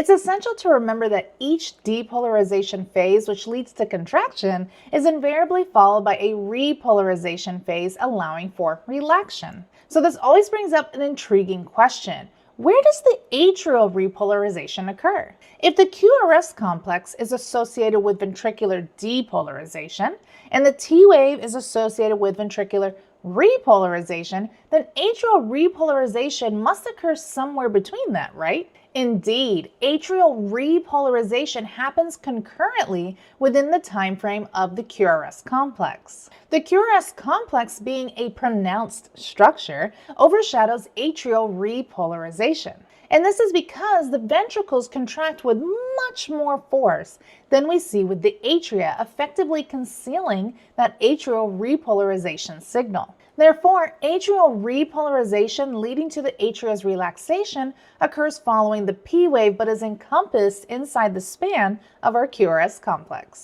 It's essential to remember that each depolarization phase, which leads to contraction, is invariably followed by a repolarization phase, allowing for relaxation. So this always brings up an intriguing question. Where does the atrial repolarization occur? If the QRS complex is associated with ventricular depolarization and the T wave is associated with ventricular repolarization, then atrial repolarization must occur somewhere between that, right? Indeed, atrial repolarization happens concurrently within the time frame of the QRS complex. The QRS complex, being a pronounced structure, overshadows atrial repolarization. And this is because the ventricles contract with much more force than we see with the atria, effectively concealing that atrial repolarization signal. Therefore, atrial repolarization leading to the atria's relaxation occurs following the P wave but is encompassed inside the span of our QRS complex.